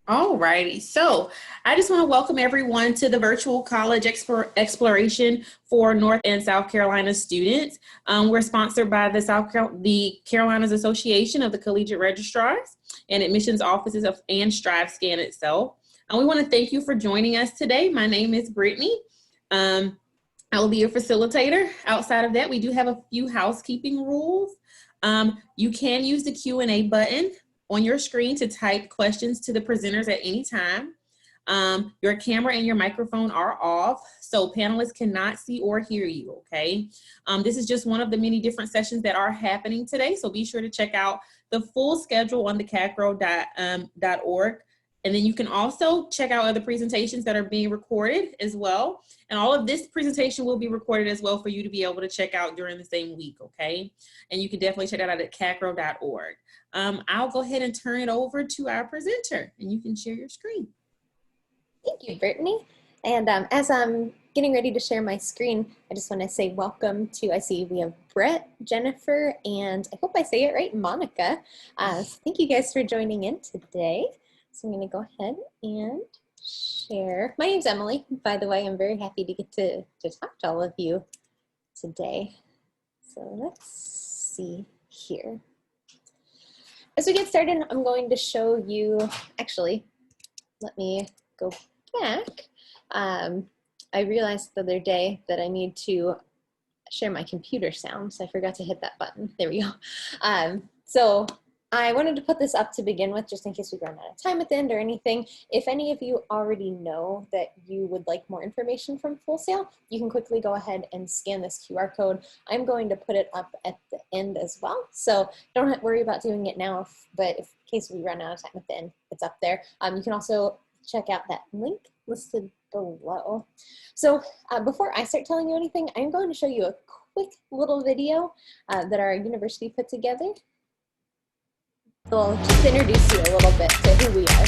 All righty. So I just want to welcome everyone to the virtual college exploration for North and South Carolina students. We're sponsored by the Carolinas Association of the Collegiate Registrars and Admissions Offices and Strive Scan itself. And we want to thank you for joining us today. My name is Brittany. I will be your facilitator. Outside of that, we do have a few housekeeping rules. You can use the Q&A button on your screen to type questions to the presenters at any time. Your camera and your microphone are off, so panelists cannot see or hear you, okay? This is just one of the many different sessions that are happening today, so be sure to check out the full schedule on the CACRAO.org. And then you can also check out other presentations that are being recorded as well. And all of this presentation will be recorded as well for you to be able to check out during the same week, okay? And you can definitely check that out at CACRAO.org. I'll go ahead and turn it over to our presenter and you can share your screen. Thank you, Brittany. And as I'm getting ready to share my screen, I just want to say welcome to, I see we have Brett, Jennifer, and I hope I say it right, Monica. So thank you guys for joining in today. So I'm going to go ahead and share. My name's Emily, by the way. I'm very happy to get to talk to all of you today. So let's see here. As we get started, I'm going to show you, actually, let me go back. I realized the other day that I need to share my computer sound, so I forgot to hit that button. There we go. So I wanted to put this up to begin with, just in case we run out of time at the end or anything. If any of you already know that you would like more information from Full Sail, you can quickly go ahead and scan this QR code. I'm going to put it up at the end as well, so don't worry about doing it now, but in case we run out of time at the end, it's up there. You can also check out that link listed below. So before I start telling you anything, I'm going to show you a quick little video that our university put together. We'll just introduce you a little bit to who we are.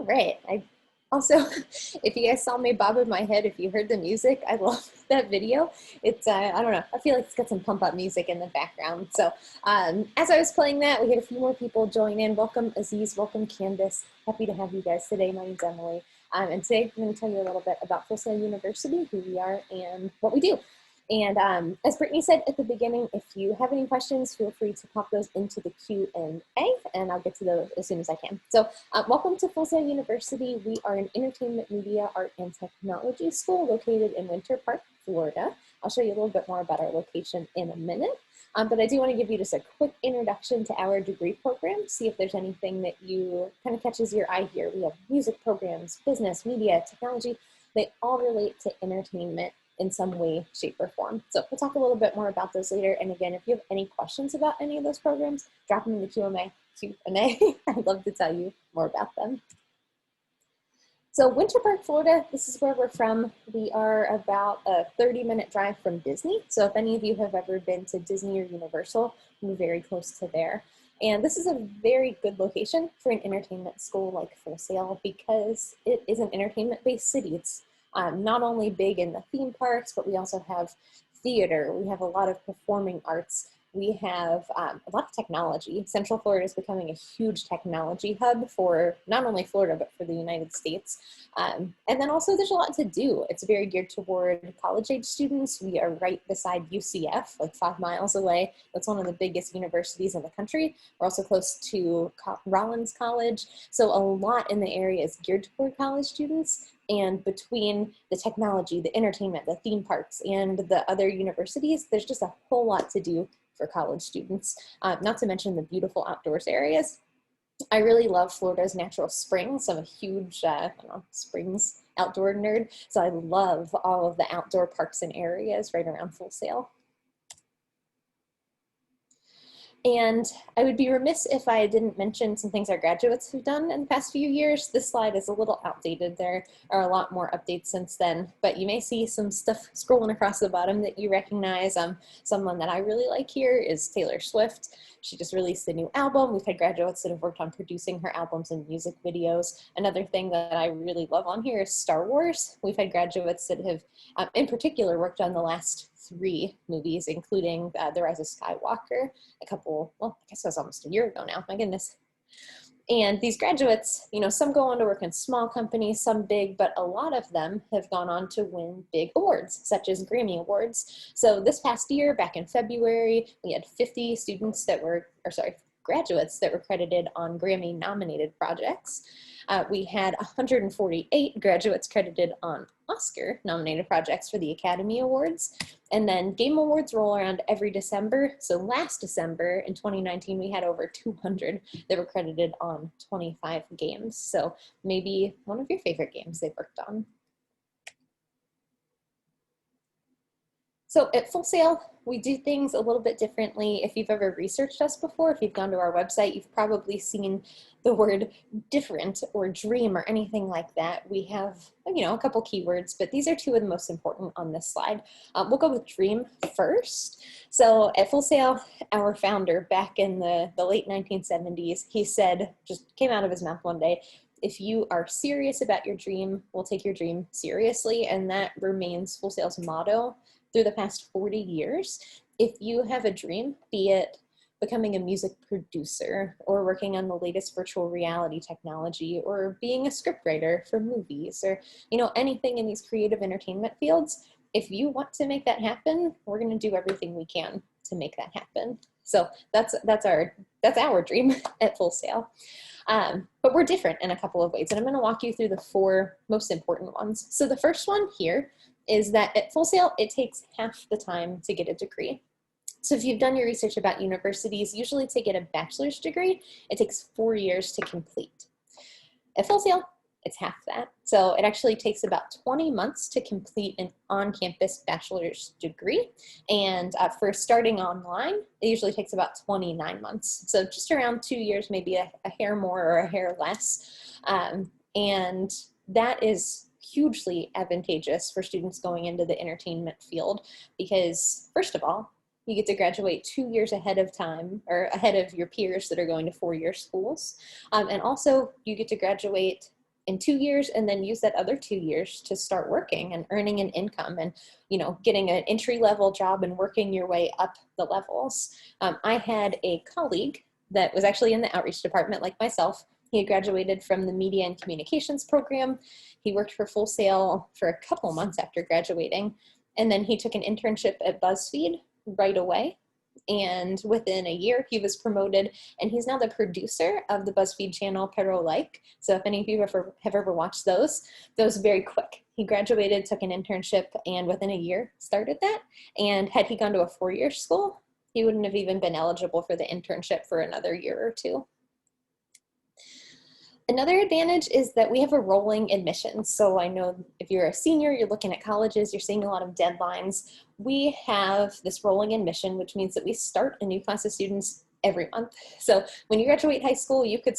Right. Also, if you guys saw me bobbing my head, if you heard the music, I love that video. It's, I don't know, I feel like it's got some pump up music in the background. So as I was playing that, we had a few more people join in. Welcome Aziz, welcome Candace. Happy to have you guys today. My name's Emily. And today I'm going to tell you a little bit about Full Sail University, who we are, and what we do. And as Brittany said at the beginning, if you have any questions, feel free to pop those into the Q&A, and I'll get to those as soon as I can. So welcome to Full Sail University. We are an entertainment, media, art, and technology school located in Winter Park, Florida. I'll show you a little bit more about our location in a minute. But I do want to give you just a quick introduction to our degree program, see if there's anything that you kind of catches your eye here. We have music programs, business, media, technology. They all relate to entertainment in some way, shape, or form. So we'll talk a little bit more about those later. And again, if you have any questions about any of those programs, drop them in the Q&A. I'd love to tell you more about them. So Winter Park, Florida, this is where we're from. We are about a 30-minute drive from Disney. So if any of you have ever been to Disney or Universal, we're very close to there. And this is a very good location for an entertainment school like Full Sail because it is an entertainment-based city. It's not only big in the theme parks, but we also have theater. We have a lot of performing arts we have a lot of technology. Central Florida is becoming a huge technology hub for not only Florida, but for the United States. And then also there's a lot to do. It's very geared toward college age students. We are right beside UCF, like 5 miles away. That's one of the biggest universities in the country. We're also close to Rollins College. So a lot in the area is geared toward college students. And between the technology, the entertainment, the theme parks, and the other universities, there's just a whole lot to do for college students, not to mention the beautiful outdoors areas. I really love Florida's natural springs. I'm a huge springs outdoor nerd, so I love all of the outdoor parks and areas right around Full Sail. And I would be remiss if I didn't mention some things our graduates have done in the past few years. This slide is a little outdated. There are a lot more updates since then, but you may see some stuff scrolling across the bottom that you recognize. Someone that I really like here is Taylor Swift. She just released a new album. We've had graduates that have worked on producing her albums and music videos. Another thing that I really love on here is Star Wars. We've had graduates that have, in particular, worked on the last 3 movies, including The Rise of Skywalker, I guess it was almost a year ago now, my goodness. And these graduates, some go on to work in small companies, some big, but a lot of them have gone on to win big awards, such as Grammy Awards. So this past year, back in February, we had 50 graduates that were credited on Grammy nominated projects. We had 148 graduates credited on Oscar nominated projects for the Academy Awards. And then Game Awards roll around every December. So last December in 2019, we had over 200 that were credited on 25 games. So maybe one of your favorite games they've worked on. So at Full Sail, we do things a little bit differently. If you've ever researched us before, if you've gone to our website, you've probably seen the word different or dream or anything like that. We have, a couple keywords, but these are 2 of the most important on this slide. We'll go with dream first. So at Full Sail, our founder back in the late 1970s, he said, just came out of his mouth one day, if you are serious about your dream, we'll take your dream seriously. And that remains Full Sail's motto through the past 40 years. If you have a dream, be it becoming a music producer or working on the latest virtual reality technology or being a scriptwriter for movies or, anything in these creative entertainment fields, if you want to make that happen, we're going to do everything we can to make that happen. So that's our dream at Full Sail. But we're different in a couple of ways, and I'm going to walk you through the 4 most important ones. So the first one here is that at Full Sail, it takes half the time to get a degree. So if you've done your research about universities, usually to get a bachelor's degree, it takes 4 years to complete. At Full Sail, it's half that. So it actually takes about 20 months to complete an on-campus bachelor's degree. And for starting online, it usually takes about 29 months. So just around 2 years, maybe a hair more or a hair less. And that is hugely advantageous for students going into the entertainment field because, first of all, you get to graduate 2 years ahead of time or ahead of your peers that are going to 4-year schools. And also you get to graduate in 2 years and then use that other 2 years to start working and earning an income and, getting an entry-level job and working your way up the levels. I had a colleague that was actually in the outreach department like myself. He had graduated from the media and communications program. He worked for Full Sail for a couple months after graduating. And then he took an internship at BuzzFeed right away. And within a year, he was promoted, and he's now the producer of the BuzzFeed channel Pero Like. So if any of you have ever watched those very quick. He graduated, took an internship, and within a year started that. And had he gone to a 4-year school, he wouldn't have even been eligible for the internship for another year or 2. Another advantage is that we have a rolling admissions. So I know if you're a senior, you're looking at colleges, you're seeing a lot of deadlines. We have this rolling admission, which means that we start a new class of students every month. So when you graduate high school, you could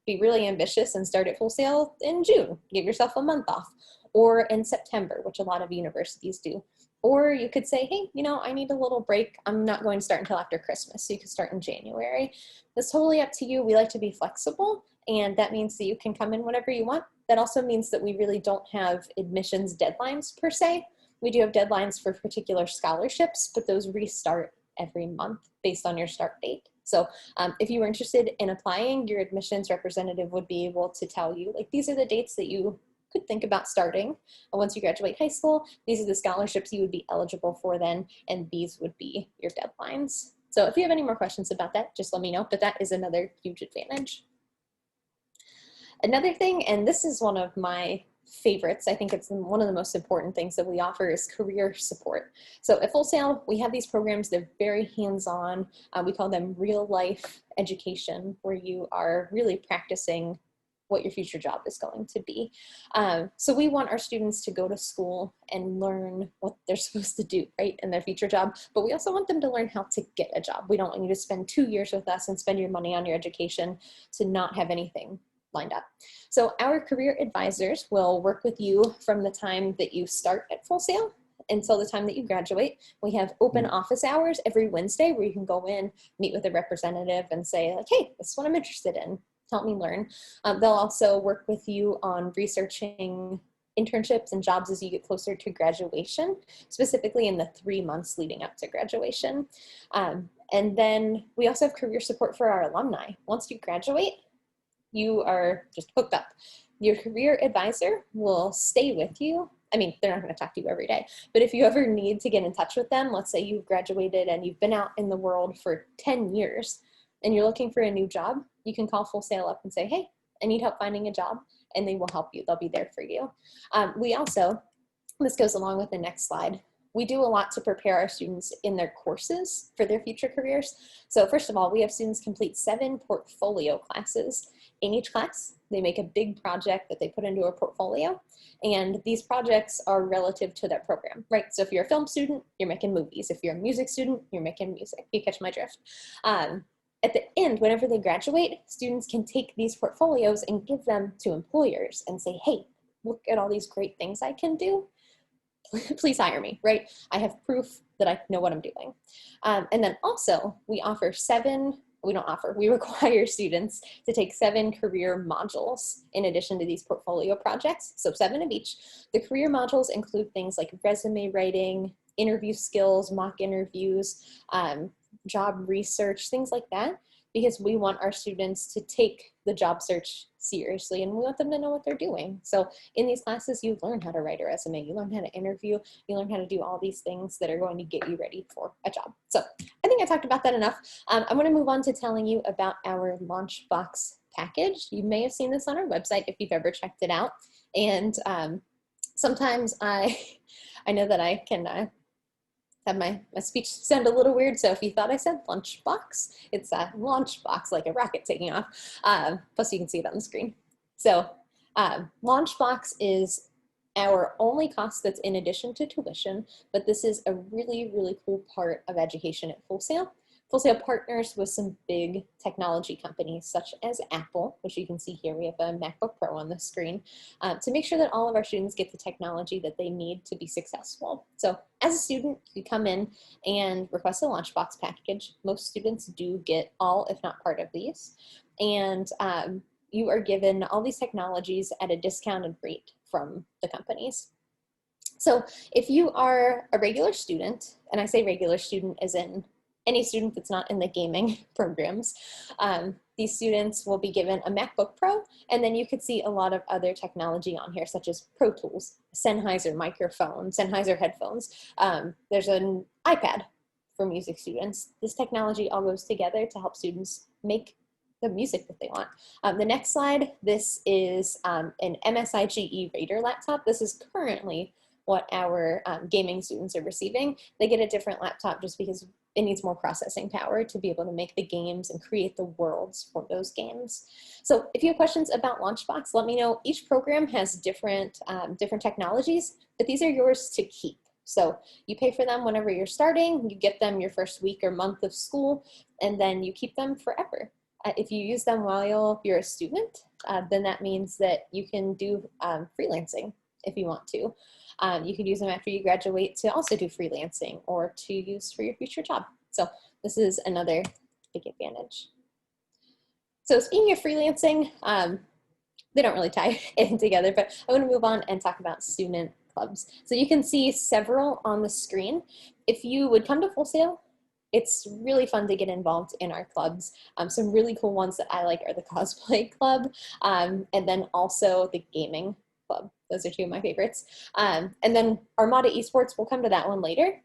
be really ambitious and start at Full Sail in June, give yourself a month off, or in September, which a lot of universities do. Or you could say, hey, I need a little break. I'm not going to start until after Christmas. So you could start in January. That's totally up to you. We like to be flexible. And that means that you can come in whenever you want. That also means that we really don't have admissions deadlines per se. We do have deadlines for particular scholarships, but those restart every month based on your start date. So if you were interested in applying, your admissions representative would be able to tell you, like, these are the dates that you could think about starting once you graduate high school. These are the scholarships you would be eligible for then, and these would be your deadlines. So if you have any more questions about that, just let me know, but that is another huge advantage. Another thing, and this is one of my favorites, I think it's one of the most important things that we offer, is career support. So at Full Sail, we have these programs, they're very hands-on. We call them real life education, where you are really practicing what your future job is going to be. So we want our students to go to school and learn what they're supposed to do, right, in their future job, but we also want them to learn how to get a job. We don't want you to spend 2 years with us and spend your money on your education to not have anything lined up. So our career advisors will work with you from the time that you start at Full Sail until the time that you graduate. We have open office hours every Wednesday where you can go in, meet with a representative and say, like, hey, this is what I'm interested in. Help me learn. They'll also work with you on researching internships and jobs as you get closer to graduation, specifically in the 3 months leading up to graduation. And then we also have career support for our alumni. Once you graduate, you are just hooked up. Your career advisor will stay with you. I mean, they're not going to talk to you every day, but if you ever need to get in touch with them, let's say you've graduated and you've been out in the world for 10 years and you're looking for a new job, you can call Full Sail up and say, hey, I need help finding a job, and they will help you. They'll be there for you. We also, this goes along with the next slide, we do a lot to prepare our students in their courses for their future careers. So first of all, we have students complete 7 portfolio classes. In each class, they make a big project that they put into a portfolio, and these projects are relative to their program, right? So if you're a film student, you're making movies. If you're a music student, you're making music. You catch my drift. At the end, whenever they graduate, students can take these portfolios and give them to employers and say, hey, look at all these great things I can do. Please hire me, right? I have proof that I know what I'm doing. And then also, we require students to take 7 career modules in addition to these portfolio projects, so 7 of each. The career modules include things like resume writing, interview skills, mock interviews, job research, things like that, because we want our students to take the job search seriously and we want them to know what they're doing. So in these classes, you learn how to write a resume, you learn how to interview, you learn how to do all these things that are going to get you ready for a job. So I think I talked about that enough. I'm going to move on to telling you about our Launchbox package. You may have seen this on our website if you've ever checked it out. And sometimes I know that I can have my speech sound a little weird, so if you thought I said lunchbox, it's a launchbox, like a rocket taking off. Plus you can see it on the screen. So Launchbox is our only cost that's in addition to tuition, but this is a really, really cool part of education at Full Sail. Full Sail partners with some big technology companies such as Apple, which you can see here. We have a MacBook Pro on the screen, to make sure that all of our students get the technology that they need to be successful. So as a student, you come in and request a Launchbox package. Most students do get all, if not part of these. And you are given all these technologies at a discounted rate from the companies. So if you are a regular student, and I say regular student as in any student that's not in the gaming programs, these students will be given a MacBook Pro, and then you could see a lot of other technology on here, such as Pro Tools, Sennheiser microphone, Sennheiser headphones. There's an iPad for music students. This technology all goes together to help students make the music that they want. The next slide, this is an MSI Raider laptop. This is currently what our gaming students are receiving. They get a different laptop just because it needs more processing power to be able to make the games and create the worlds for those games. So if you have questions about Launchbox, let me know. Each program has different technologies, but these are yours to keep. So you pay for them whenever you're starting, you get them your first week or month of school, and then you keep them forever. If you use them while you're a student, then that means that you can do freelancing if you want to. You can use them after you graduate to also do freelancing or to use for your future job. So this is another big advantage. So speaking of freelancing, they don't really tie in together, but I want to move on and talk about student clubs. So you can see several on the screen. If you would come to Full Sail it's really fun to get involved in our clubs. Some really cool ones that I like are the cosplay club, and then also the gaming club. Those are two of my favorites. And then Armada Esports, we'll come to that one later.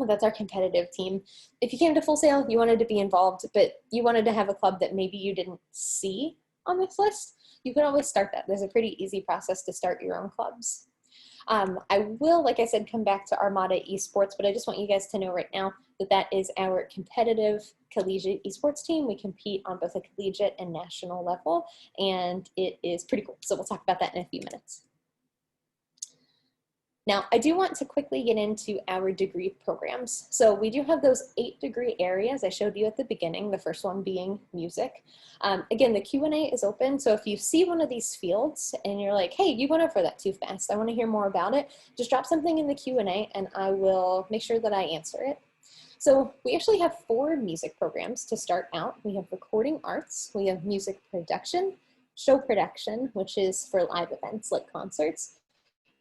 That's our competitive team. If you came to Full Sail, you wanted to be involved, but you wanted to have a club that maybe you didn't see on this list, you can always start that. There's a pretty easy process to start your own clubs. I will, like I said, come back to Armada Esports, but I just want you guys to know right now that that is our competitive collegiate esports team. We compete on both a collegiate and national level, and it is pretty cool. So we'll talk about that in a few minutes. Now, I do want to quickly get into our degree programs. So we do have those 8 degree areas I showed you at the beginning, the first one being music. Again, the Q&A is open, so if you see one of these fields and you're like, hey, you went over that too fast, I want to hear more about it, just drop something in the Q&A and I will make sure that I answer it. So we actually have 4 music programs to start out. We have recording arts, we have music production, show production, which is for live events like concerts,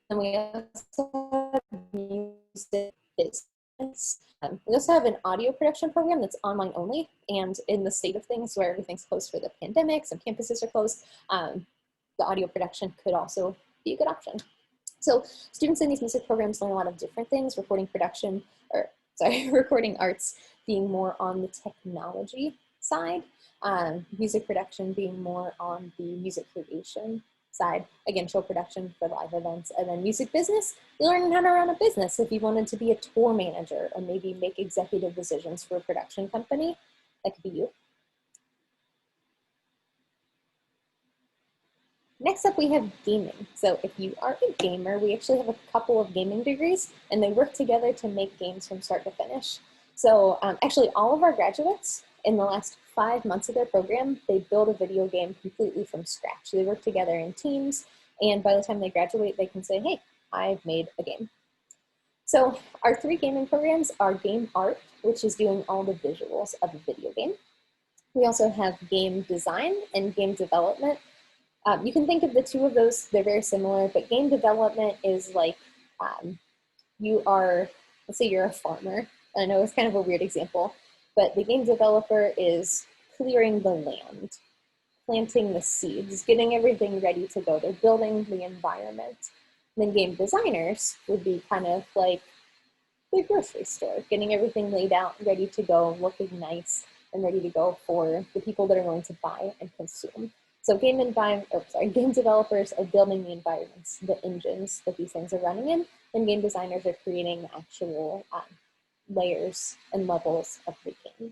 and we also have music business. We also have an audio production program that's online only, and in the state of things where everything's closed for the pandemic, some campuses are closed, the audio production could also be a good option. So students in these music programs learn a lot of different things, recording arts being more on the technology side, music production being more on the music creation side, again, show production for live events, and then music business, you learn how to run a business. If you wanted to be a tour manager or maybe make executive decisions for a production company, that could be you. Next up, we have gaming. So if you are a gamer, we actually have a couple of gaming degrees, and they work together to make games from start to finish. So actually, all of our graduates in the last 5 months of their program, they build a video game completely from scratch. They work together in teams, and by the time they graduate, they can say, hey, I've made a game. So our 3 gaming programs are game art, which is doing all the visuals of a video game. We also have game design and game development. You can think of the 2 of those, they're very similar, but game development is like you are, let's say you're a farmer. I know it's kind of a weird example, but the game developer is clearing the land, planting the seeds, getting everything ready to go. They're building the environment. And then game designers would be kind of like the grocery store, getting everything laid out, ready to go, looking nice, and ready to go for the people that are going to buy and consume. So game developers are building the environments, the engines that these things are running in, and game designers are creating the actual layers and levels of the game.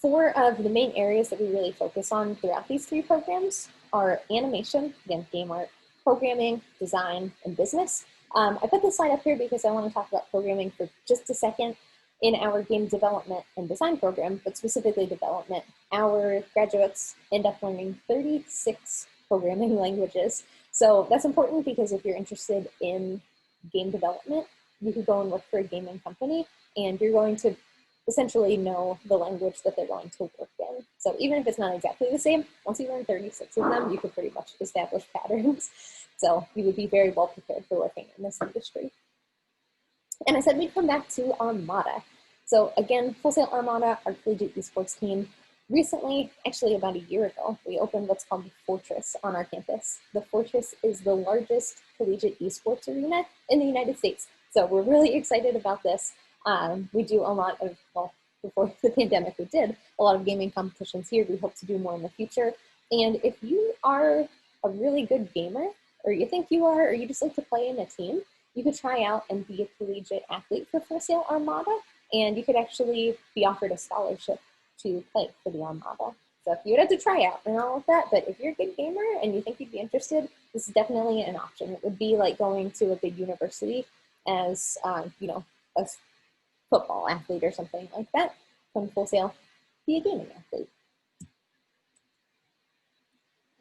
4 of the main areas that we really focus on throughout these 3 programs are animation, again, game art, programming, design, and business. I put this slide up here because I want to talk about programming for just a second. In our game development and design program, but specifically development, our graduates end up learning 36 programming languages. So that's important because if you're interested in game development, you could go and work for a gaming company and you're going to essentially know the language that they're going to work in. So even if it's not exactly the same, once you learn 36 of them, you could pretty much establish patterns. So you would be very well prepared for working in this industry. And I said we'd come back to Armada. So again, Full Sail Armada, our collegiate esports team. Recently, actually about a year ago, we opened what's called the Fortress on our campus. The Fortress is the largest collegiate esports arena in the United States. So we're really excited about this. We do a lot of, well, before the pandemic, we did a lot of gaming competitions here. We hope to do more in the future. And if you are a really good gamer, or you think you are, or you just like to play in a team, you could try out and be a collegiate athlete for Full Sail Armada, and you could actually be offered a scholarship to play for the Armada. So if you would have to try out and all of that, but if you're a good gamer and you think you'd be interested, this is definitely an option. It would be like going to a big university as, you know, a football athlete or something like that. From Full Sail, be a gaming athlete.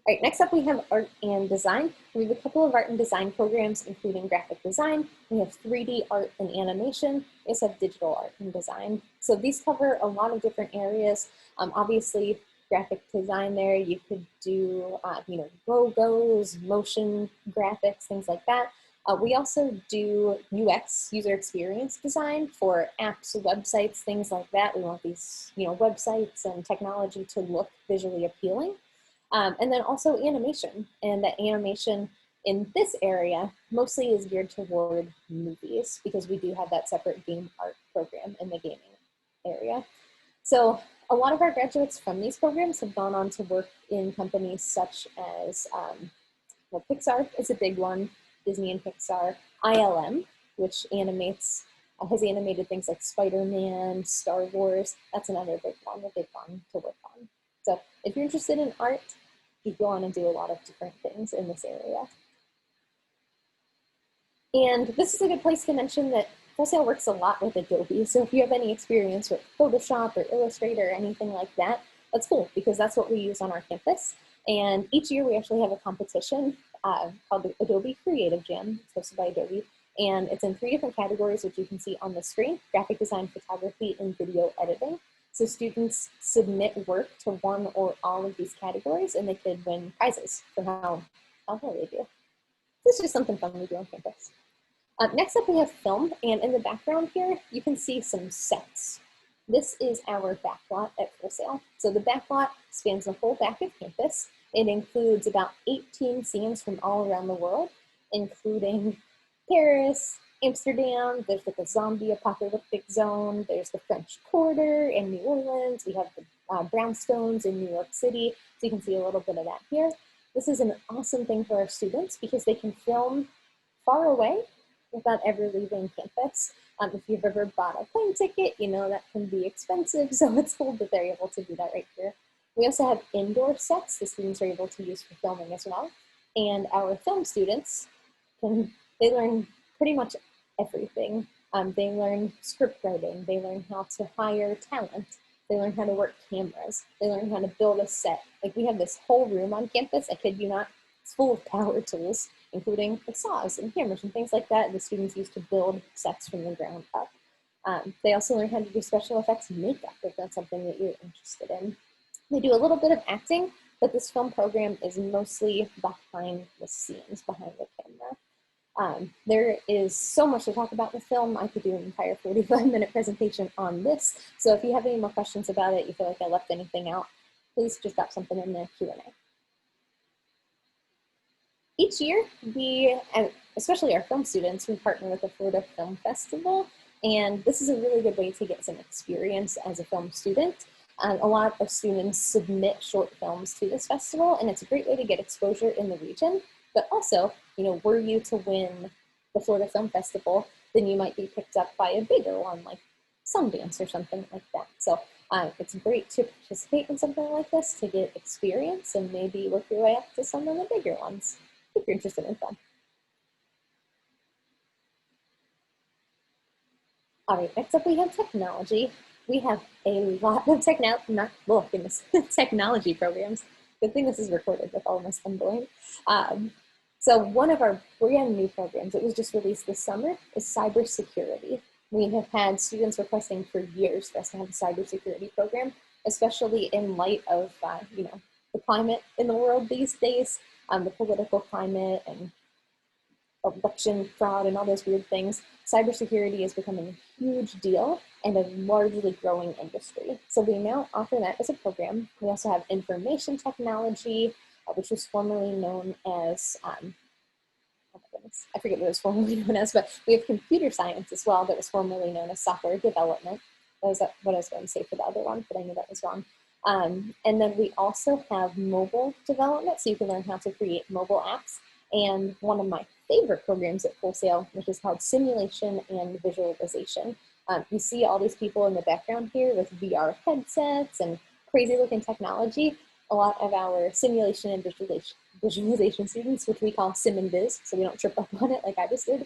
All right, next up we have art and design. We have a couple of art and design programs, including graphic design. We have 3D art and animation. We also have digital art and design. So these cover a lot of different areas. Obviously, graphic design there, you could do, you know, logos, motion graphics, things like that. We also do UX, user experience design, for apps, websites, things like that. We want these, websites and technology to look visually appealing. And then also animation, and that animation in this area mostly is geared toward movies, because we do have that separate game art program in the gaming area. So a lot of our graduates from these programs have gone on to work in companies such as, well, Pixar is a big one, Disney and Pixar, ILM, which has animated things like Spider-Man, Star Wars. That's another big one that they've gone to work on. So if you're interested in art, you go on and do a lot of different things in this area. And this is a good place to mention that Full Sail works a lot with Adobe. So if you have any experience with Photoshop or Illustrator or anything like that, that's cool, because that's what we use on our campus. And each year we actually have a competition called the Adobe Creative Jam. It's hosted by Adobe. And it's in 3 different categories, which you can see on the screen: graphic design, photography, and video editing. So students submit work to one or all of these categories, and they could win prizes for how well they do. This is just something fun we do on campus. Next up, we have film, and in the background here, you can see some sets. This is our backlot at Full Sail. So the backlot spans the whole back of campus. It includes about 18 scenes from all around the world, including Paris, Amsterdam, there's like a zombie apocalyptic zone, there's the French Quarter in New Orleans, we have the brownstones in New York City, so you can see a little bit of that here. This is an awesome thing for our students because they can film far away without ever leaving campus. If you've ever bought a plane ticket, you know that can be expensive, so it's cool that they're able to do that right here. We also have indoor sets the students are able to use for filming as well. And our film students, they learn pretty much everything. They learn script writing, they learn how to hire talent, they learn how to work cameras, they learn how to build a set. Like, we have this whole room on campus, I kid you not, it's full of power tools, including like saws and hammers and things like that the students use to build sets from the ground up. They also learn how to do special effects and makeup, if that's something that you're interested in. They do a little bit of acting, but this film program is mostly behind the scenes, behind the camera. There is so much to talk about with film. I could do an entire 45-minute presentation on this. So if you have any more questions about it, you feel like I left anything out, please just drop something in the Q&A. Each year, and especially our film students, we partner with the Florida Film Festival, and this is a really good way to get some experience as a film student. A lot of students submit short films to this festival, and it's a great way to get exposure in the region. But also, were you to win the Florida Film Festival, then you might be picked up by a bigger one, like Sundance or something like that. So it's great to participate in something like this to get experience and maybe work your way up to some of the bigger ones, if you're interested in fun. All right, next up we have technology. We have a lot of technology programs. Good thing this is recorded with all my stumbling. So one of our brand new programs that was just released this summer is cybersecurity. We have had students requesting for years for us to have a cybersecurity program, especially in light of the climate in the world these days, the political climate and election fraud and all those weird things. Cybersecurity is becoming a huge deal and a largely growing industry. So we now offer that as a program. We also have information technology, which was formerly known as, oh my goodness, I forget what it was formerly known as, but we have computer science as well that was formerly known as software development. That was what I was going to say for the other one, but I knew that was wrong. And then we also have mobile development, so you can learn how to create mobile apps. And one of my favorite programs at Full Sail, which is called simulation and visualization. You see all these people in the background here with VR headsets and crazy looking technology. A lot of our simulation and visualization students, which we call sim and viz, so we don't trip up on it like I just did,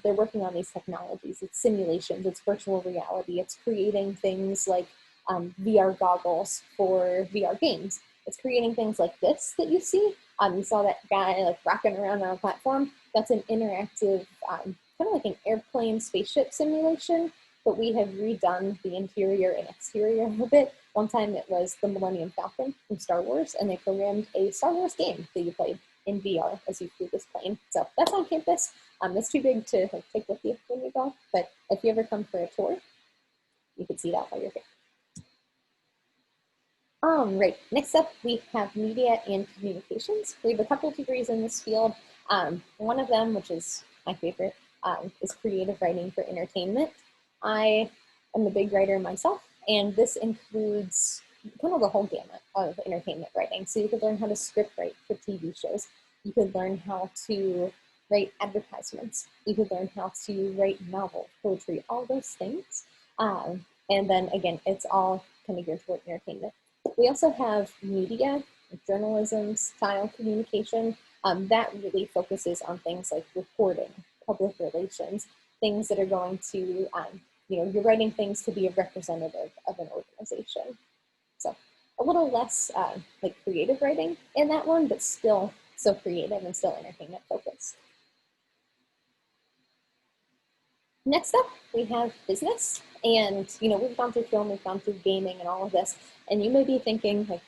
they're working on these technologies. It's simulations, it's virtual reality, it's creating things like VR goggles for VR games. It's creating things like this that you see. You saw that guy like rocking around on a platform. That's an interactive, kind of like an airplane spaceship simulation, but we have redone the interior and exterior a little bit. One time it was the Millennium Falcon from Star Wars, and they programmed a Star Wars game that you played in VR as you flew this plane. So that's on campus. It's too big to like, take with you when you go, but if you ever come for a tour, you can see that while you're here. Right, next up we have media and communications. We have a couple degrees in this field. One of them, which is my favorite, is creative writing for entertainment. I am a big writer myself, and this includes kind of the whole gamut of entertainment writing. So you could learn how to script write for TV shows. You could learn how to write advertisements. You could learn how to write novels, poetry, all those things. And then again, it's all kind of geared toward entertainment. We also have media, journalism, style communication. That really focuses on things like reporting, public relations, things that are going to, you're writing things to be a representative of an organization. So a little less like creative writing in that one, but still so creative and still entertainment focused. Next up, we have business. And, we've gone through film, we've gone through gaming and all of this. And you may be thinking like,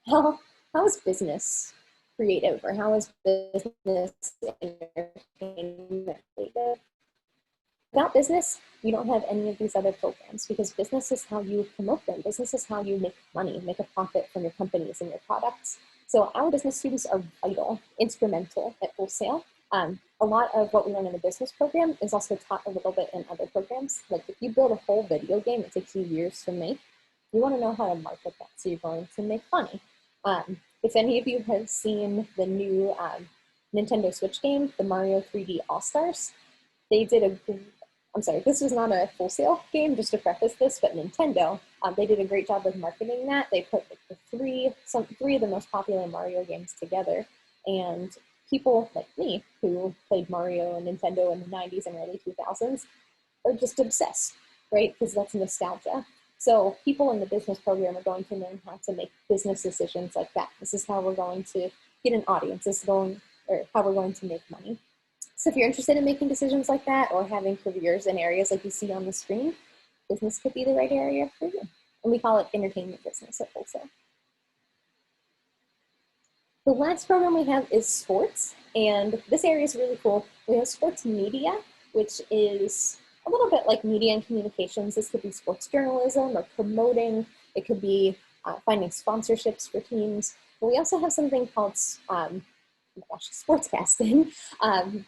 how is business creative, or how is business entertainment creative? Without business, you don't have any of these other programs, because business is how you promote them. Business is how you make money, make a profit from your companies and your products. So our business students are vital, instrumental at Full Sail. A lot of what we learn in the business program is also taught a little bit in other programs. Like if you build a whole video game, it takes you years to make. You want to know how to market that, so you're going to make money. If any of you have seen the new Nintendo Switch game, the Mario 3D All-Stars, they did I'm sorry, this was not a Full Sail game, just to preface this, but Nintendo, they did a great job with marketing that. They put the three of the most popular Mario games together, and people like me who played Mario and Nintendo in the 90s and early 2000s are just obsessed, right? Because that's nostalgia. So people in the business program are going to learn how to make business decisions like that. This is how we're going to get an audience. This is how we're going to make money. So if you're interested in making decisions like that, or having careers in areas like you see on the screen, business could be the right area for you. And we call it entertainment business at Full Sail. The last program we have is sports, and this area is really cool. We have sports media, which is a little bit like media and communications. This could be sports journalism or promoting. It could be finding sponsorships for teams. But we also have something called sportscasting.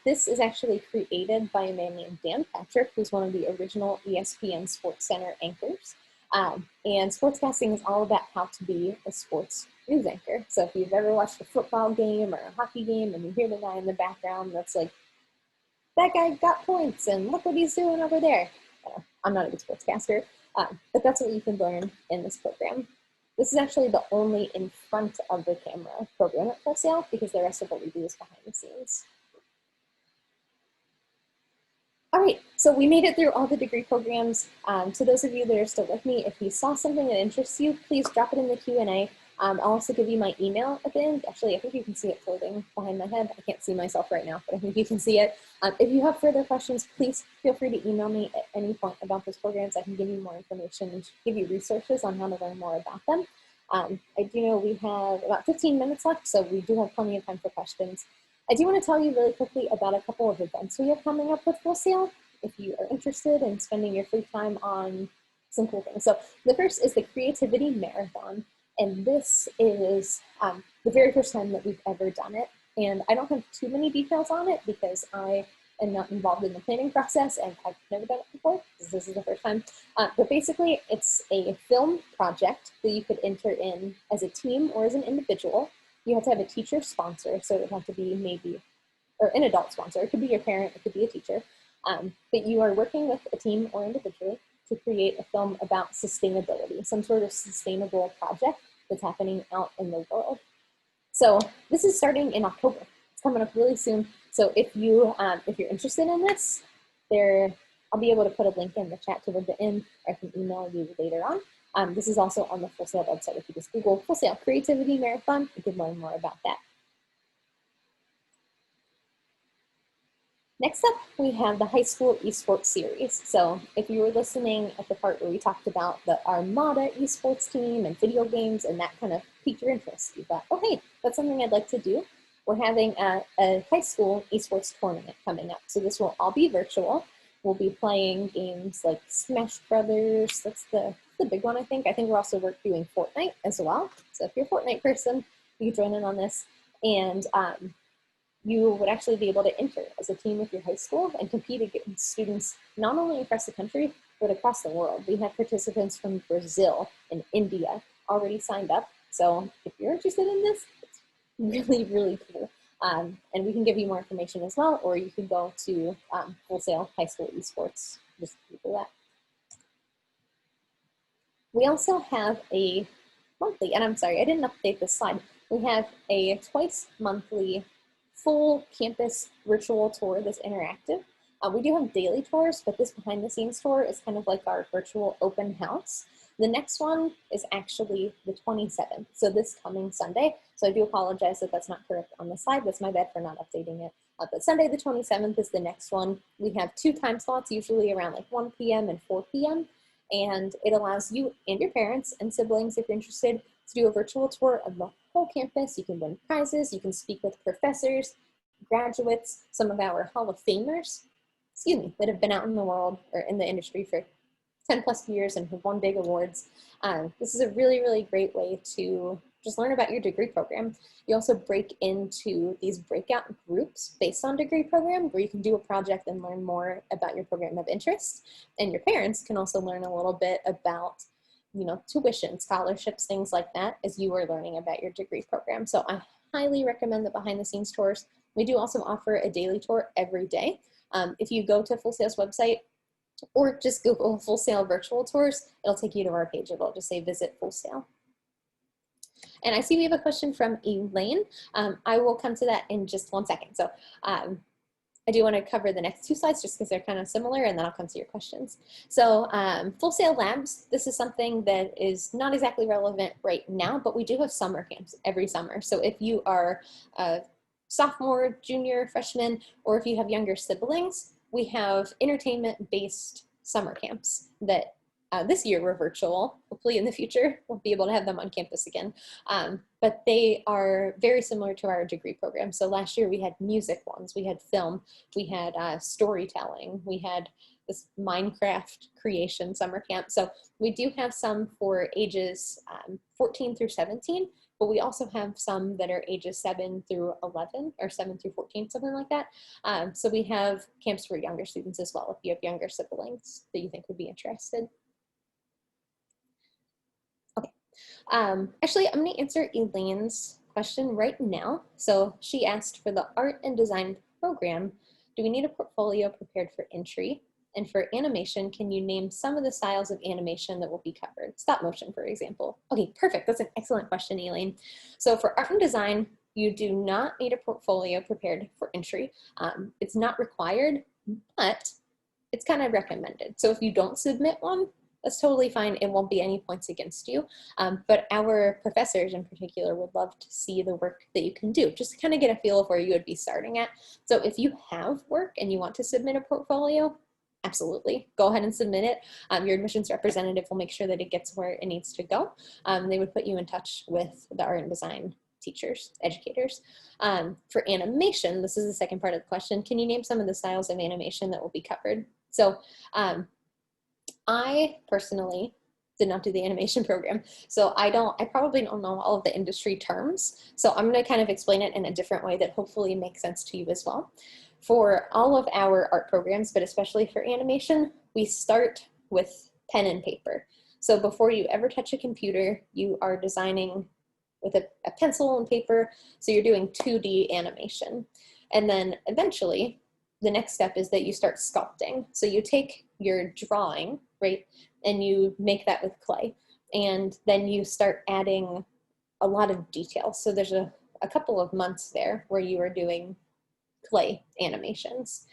This is actually created by a man named Dan Patrick, who's one of the original ESPN Sports Center anchors. And sportscasting is all about how to be a sports news anchor. So if you've ever watched a football game or a hockey game and you hear the guy in the background that's like, that guy got points and look what he's doing over there. I'm not a good sportscaster, but that's what you can learn in this program. This is actually the only in front of the camera program at Full Sail, because the rest of what we do is behind the scenes. All right, so we made it through all the degree programs. To those of you that are still with me, if you saw something that interests you, please drop it in the Q&A. I'll also give you my email at the end. Actually, I think you can see it floating behind my head. I can't see myself right now, but I think you can see it. If you have further questions, please feel free to email me at any point about those programs. I can give you more information and give you resources on how to learn more about them. I do know we have about 15 minutes left, so we do have plenty of time for questions. I do want to tell you really quickly about a couple of events we have coming up with Full Sail, if you are interested in spending your free time on some cool things. So the first is the Creativity Marathon. And this is the very first time that we've ever done it. And I don't have too many details on it because I am not involved in the planning process and I've never done it before because this is the first time. But basically it's a film project that you could enter in as a team or as an individual. You have to have a teacher sponsor, so it would have to be maybe, or an adult sponsor. It could be your parent, it could be a teacher. But you are working with a team or individually to create a film about sustainability, some sort of sustainable project that's happening out in the world. So this is starting in October. It's coming up really soon. So if you're interested in this, I'll be able to put a link in the chat toward the end, or I can email you later on. This is also on the Full Sail website. If you just Google Full Sail Creativity Marathon, you can learn more about that. Next up, we have the high school esports series. So if you were listening at the part where we talked about the Armada esports team and video games and that kind of piqued your interest, you thought, oh, hey, that's something I'd like to do. we're having a high school esports tournament coming up. So this will all be virtual. We'll be playing games like Smash Brothers. That's the big one, I think. I think we're also doing Fortnite as well. So if you're a Fortnite person, you can join in on this. And you would actually be able to enter as a team with your high school and compete against students not only across the country, but across the world. We have participants from Brazil and India already signed up. So if you're interested in this, it's really, really cool. And we can give you more information as well, or you can go to Full Sail High School Esports, just Google that. We also have a monthly, and I'm sorry, I didn't update this slide. We have a twice monthly full campus virtual tour that's interactive. We do have daily tours, but this behind the scenes tour is kind of like our virtual open house. The next one is actually the 27th, so this coming Sunday. So I do apologize that that's not correct on the slide. That's my bad for not updating it. But Sunday the 27th is the next one. We have 2 time slots, usually around like 1 p.m. and 4 p.m. And it allows you and your parents and siblings, if you're interested, to do a virtual tour of the whole campus. You can win prizes, you can speak with professors, graduates, some of our Hall of Famers, that have been out in the world or in the industry for 10 plus years and have won big awards. This is a really, really great way to just learn about your degree program. You also break into these breakout groups based on degree program where you can do a project and learn more about your program of interest. And your parents can also learn a little bit about, tuition, scholarships, things like that as you are learning about your degree program. So I highly recommend the behind the scenes tours. We do also offer a daily tour every day. If you go to Full Sail's website, or just Google Full Sail virtual tours, it'll take you to our page. It'll just say visit Full Sail. And I see we have a question from Elaine. I will come to that in just 1 second. So I do want to cover the next 2 slides just because they're kind of similar, and then I'll come to your questions. So Full Sail Labs, this is something that is not exactly relevant right now, but we do have summer camps every summer. So if you are a sophomore, junior, freshman, or if you have younger siblings, we have entertainment-based summer camps that this year were virtual. Hopefully in the future, we'll be able to have them on campus again. But they are very similar to our degree program. So last year we had music ones, we had film, we had storytelling, we had this Minecraft creation summer camp. So we do have some for ages 14 through 17, but we also have some that are ages 7 through 11 or 7 through 14, something like that. So we have camps for younger students as well, if you have younger siblings that you think would be interested. Okay, actually I'm gonna answer Elaine's question right now. So she asked, for the art and design program, do we need a portfolio prepared for entry? And for animation, can you name some of the styles of animation that will be covered? Stop motion, for example. Okay, perfect. That's an excellent question, Elaine. So for art and design, you do not need a portfolio prepared for entry. It's not required, but it's kind of recommended. So if you don't submit one, that's totally fine. It won't be any points against you. But our professors in particular would love to see the work that you can do, just to kind of get a feel of where you would be starting at. So if you have work and you want to submit a portfolio, absolutely, go ahead and submit it. Your admissions representative will make sure that it gets where it needs to go. They would put you in touch with the art and design teachers, educators. For animation, this is the second part of the question. Can you name some of the styles of animation that will be covered? So I personally did not do the animation program. So I probably don't know all of the industry terms. So I'm gonna kind of explain it in a different way that hopefully makes sense to you as well. For all of our art programs, but especially for animation, we start with pen and paper. So before you ever touch a computer, you are designing with a pencil and paper. So you're doing 2D animation. And then eventually, the next step is that you start sculpting. So you take your drawing, right, and you make that with clay. And then you start adding a lot of detail. So there's a couple of months there where you are doing clay animations.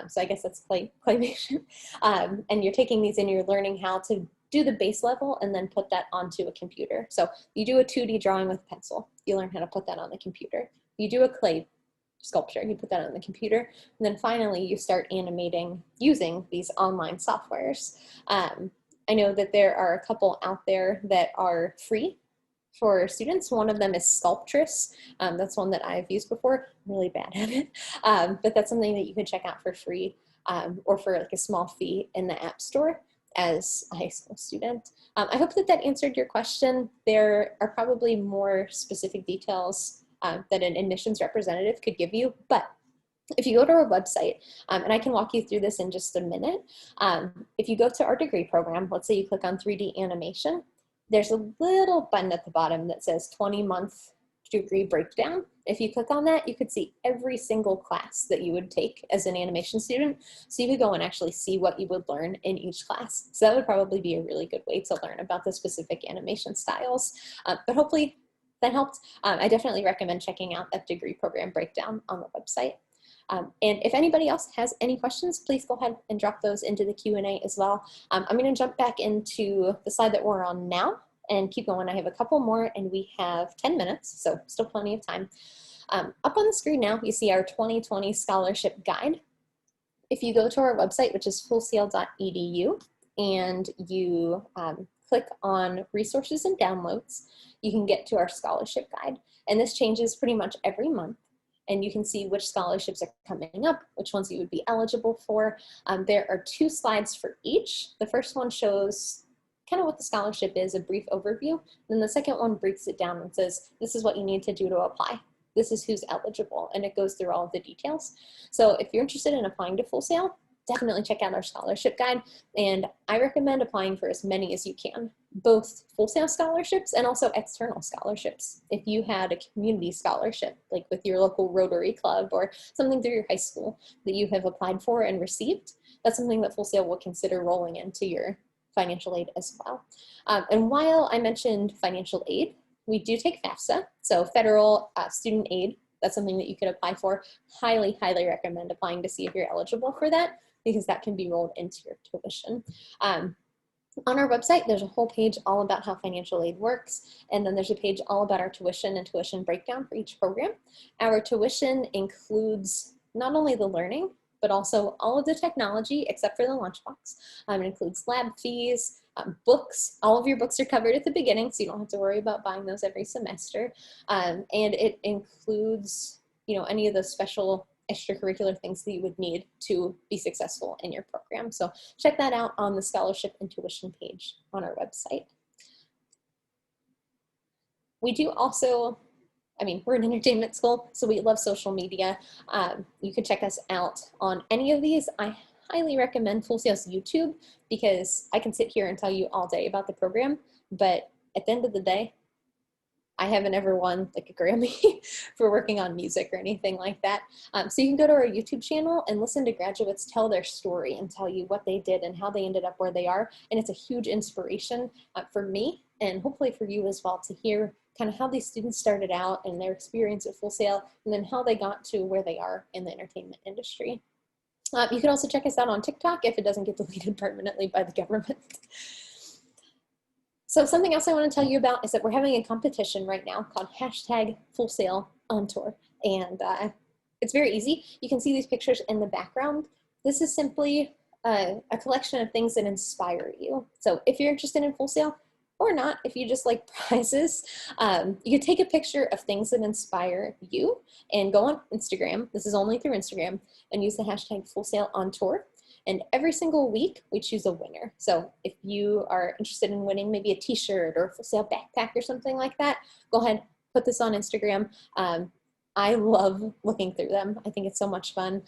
So I guess that's claymation. And you're taking these and you're learning how to do the base level and then put that onto a computer. So you do a 2D drawing with pencil. You learn how to put that on the computer. You do a clay sculpture, you put that on the computer. And then finally you start animating using these online softwares. I know that there are a couple out there that are free for students. One of them is Sculptress. That's one that I've used before. I'm really bad at it, but that's something that you can check out for free or for like a small fee in the App Store as a high school student. I hope that that answered your question. There are probably more specific details that an admissions representative could give you, but if you go to our website, and I can walk you through this in just a minute, if you go to our degree program, let's say you click on 3D animation, there's a little button at the bottom that says 20-month degree breakdown. If you click on that, you could see every single class that you would take as an animation student. So you could go and actually see what you would learn in each class. So that would probably be a really good way to learn about the specific animation styles. But hopefully that helped. I definitely recommend checking out that degree program breakdown on the website. And if anybody else has any questions, please go ahead and drop those into the Q&A as well. I'm going to jump back into the slide that we're on now and keep going. I have a couple more and we have 10 minutes, so still plenty of time. Up on the screen now, you see our 2020 scholarship guide. If you go to our website, which is fullsail.edu, and you click on resources and downloads, you can get to our scholarship guide. And this changes pretty much every month. And you can see which scholarships are coming up, which ones you would be eligible for. There are 2 slides for each. The first one shows kind of what the scholarship is, a brief overview. Then the second one breaks it down and says, this is what you need to do to apply. This is who's eligible, and it goes through all of the details. So if you're interested in applying to Full Sail, definitely check out our scholarship guide. And I recommend applying for as many as you can, both Full Sail scholarships and also external scholarships. If you had a community scholarship, like with your local Rotary Club or something through your high school that you have applied for and received, that's something that Full Sail will consider rolling into your financial aid as well. And while I mentioned financial aid, we do take FAFSA, so federal student aid. That's something that you could apply for. Highly, highly recommend applying to see if you're eligible for that, because that can be rolled into your tuition. On our website, there's a whole page all about how financial aid works, and then there's a page all about our tuition and tuition breakdown for each program. Our tuition includes not only the learning, but also all of the technology except for the lunchbox. It includes lab fees, books. All of your books are covered at the beginning, so you don't have to worry about buying those every semester. And it includes, any of those special extracurricular things that you would need to be successful in your program. So check that out on the scholarship and tuition page on our website. We do also, we're an entertainment school, so we love social media. You can check us out on any of these. I highly recommend Full Sail's YouTube, because I can sit here and tell you all day about the program, but at the end of the day, I haven't ever won like a Grammy for working on music or anything like that. So you can go to our YouTube channel and listen to graduates tell their story and tell you what they did and how they ended up where they are. And it's a huge inspiration for me, and hopefully for you as well, to hear kind of how these students started out and their experience at Full Sail, and then how they got to where they are in the entertainment industry. You can also check us out on TikTok if it doesn't get deleted permanently by the government. So something else I want to tell you about is that we're having a competition right now called #FullSailOnTour. And it's very easy. You can see these pictures in the background. This is simply a collection of things that inspire you. So if you're interested in Full Sail, or not, if you just like prizes, you can take a picture of things that inspire you and go on Instagram. This is only through Instagram, and use the #FullSailOnTour. And every single week, we choose a winner. So if you are interested in winning maybe a t-shirt or a Full Sail backpack or something like that, go ahead, put this on Instagram. I love looking through them. I think it's so much fun,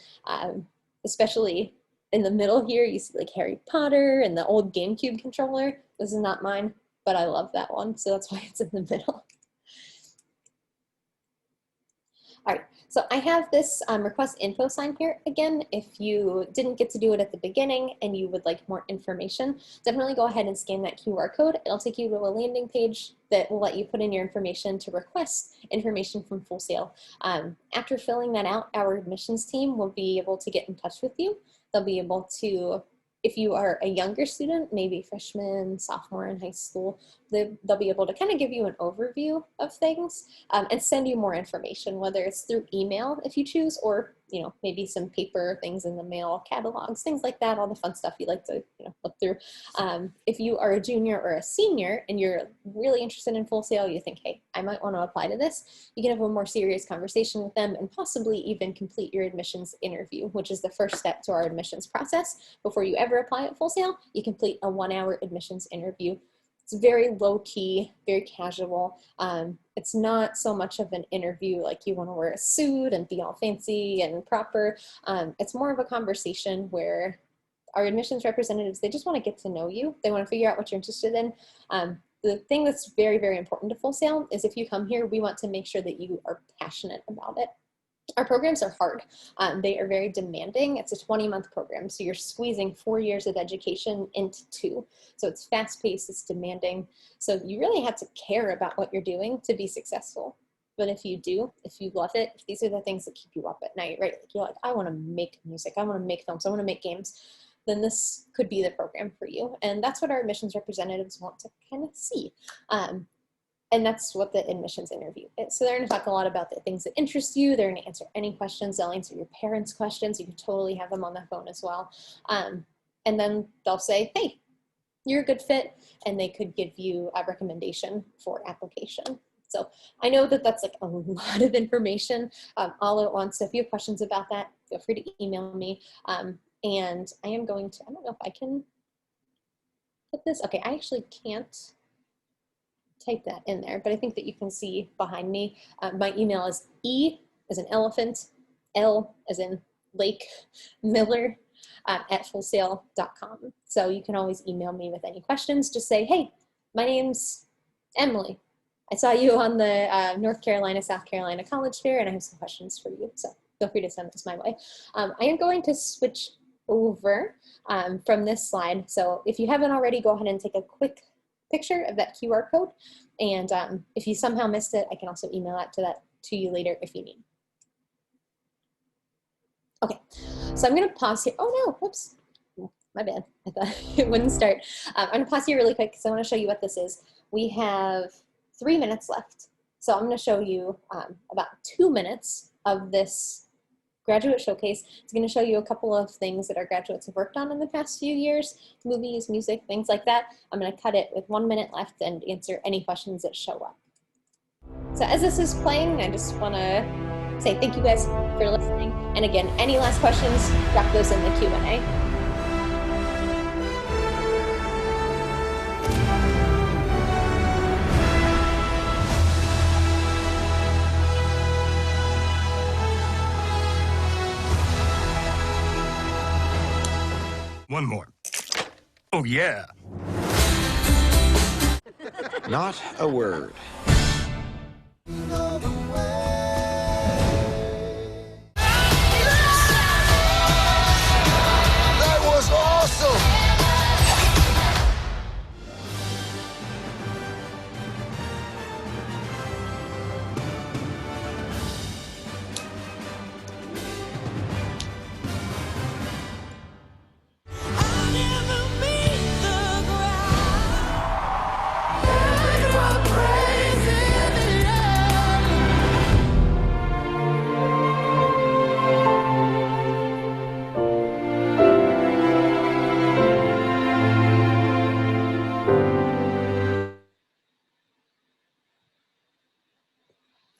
especially in the middle here, you see like Harry Potter and the old GameCube controller. This is not mine, but I love that one, so that's why it's in the middle. All right, so I have this request info sign here. Again, if you didn't get to do it at the beginning and you would like more information, definitely go ahead and scan that QR code. It'll take you to a landing page that will let you put in your information to request information from Full Sail. After filling that out, our admissions team will be able to get in touch with you. They'll be able to, if you are a younger student, maybe freshman, sophomore in high school, they'll be able to kind of give you an overview of things and send you more information, whether it's through email if you choose, or maybe some paper things in the mail, catalogs, things like that, all the fun stuff you like to, look through. If you are a junior or a senior and you're really interested in Full Sail, you think, hey, I might want to apply to this, you can have a more serious conversation with them and possibly even complete your admissions interview, which is the first step to our admissions process. Before you ever apply at Full Sail, you complete a 1-hour admissions interview. It's very low key, very casual. It's not so much of an interview like you want to wear a suit and be all fancy and proper. It's more of a conversation where our admissions representatives, they just want to get to know you. They want to figure out what you're interested in. The thing that's very, very important to Full Sail is if you come here, we want to make sure that you are passionate about it. Our programs are hard. They are very demanding. It's a 20-month program, so you're squeezing 4 years of education into 2. So it's fast-paced, it's demanding. So you really have to care about what you're doing to be successful. But if you do, if you love it, if these are the things that keep you up at night, right? Like you're like, I want to make music, I want to make films, I want to make games, then this could be the program for you. And that's what our admissions representatives want to kind of see. And that's what the admissions interview is. So they're going to talk a lot about the things that interest you. They're going to answer any questions. They'll answer your parents' questions. You can totally have them on the phone as well. And then they'll say, hey, you're a good fit. And they could give you a recommendation for application. So I know that that's like a lot of information all at once. So if you have questions about that, feel free to email me. And I am going to, I don't know if I can put this. Okay, I actually can't type that in there, but I think that you can see behind me. My email is E as in elephant, L as in lake, Miller at fullsail.com. So you can always email me with any questions. Just say, hey, my name's Emily. I saw you on the North Carolina, South Carolina College Fair, and I have some questions for you. So feel free to send this my way. I am going to switch over from this slide. So if you haven't already, go ahead and take a quick picture of that QR code. And if you somehow missed it, I can also email that to you later if you need. Okay, so I'm gonna pause here. Oh no, whoops, my bad. I thought it wouldn't start. I'm gonna pause here really quick because I wanna show you what this is. We have 3 minutes left. So I'm gonna show you about 2 minutes of this graduate showcase. It's going to show you a couple of things that our graduates have worked on in the past few years, movies, music, things like that. I'm going to cut it with 1 minute left and answer any questions that show up. So as this is playing, I just want to say thank you guys for listening. And again, any last questions, drop those in the Q&A. One more. Oh, yeah. Not a word. That was awesome!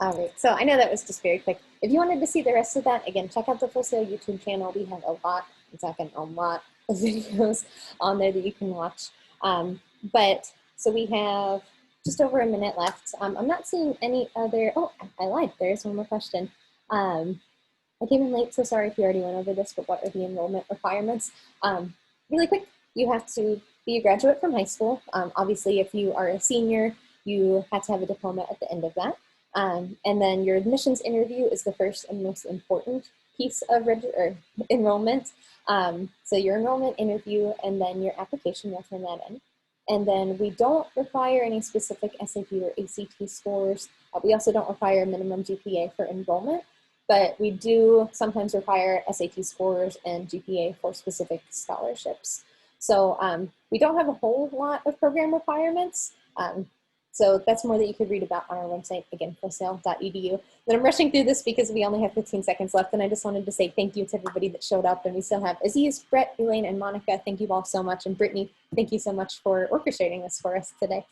All right, so I know that was just very quick. If you wanted to see the rest of that, again, check out the Full Sail YouTube channel. We have a lot of videos on there that you can watch. So we have just over a minute left. I'm not seeing any other, oh, I lied, there's one more question. I came in late, so sorry if you already went over this, but what are the enrollment requirements? Really quick, you have to be a graduate from high school. Obviously, if you are a senior, you have to have a diploma at the end of that. And then your admissions interview is the first and most important piece of enrollment. So your enrollment interview and then your application, you'll turn that in. And then we don't require any specific SAT or ACT scores. We also don't require a minimum GPA for enrollment, but we do sometimes require SAT scores and GPA for specific scholarships. So we don't have a whole lot of program requirements. So that's more that you could read about on our website, again, fullsail.edu. But I'm rushing through this because we only have 15 seconds left, and I just wanted to say thank you to everybody that showed up. And we still have Aziz, Brett, Elaine, and Monica. Thank you all so much. And Brittany, thank you so much for orchestrating this for us today.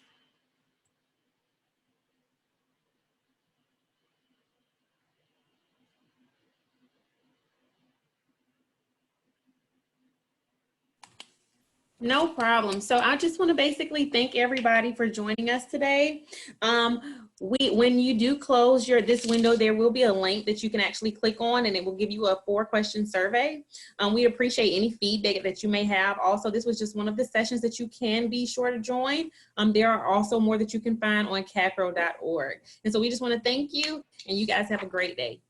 No problem. So I just want to basically thank everybody for joining us today. When you do close this window, there will be a link that you can actually click on, and it will give you a 4-question survey. We appreciate any feedback that you may have. Also, this was just one of the sessions that you can be sure to join. There are also more that you can find on CACRAO.org. And so we just want to thank you, and you guys have a great day.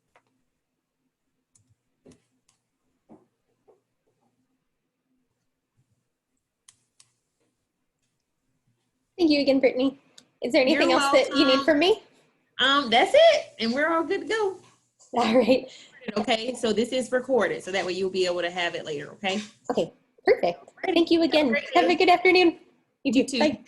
Thank you again, Brittany. Is there anything else that you need from me? That's it, and we're all good to go. All right. Okay, so this is recorded, so that way you'll be able to have it later, okay? Okay, perfect. Thank you again. Have a good afternoon. You too. Bye.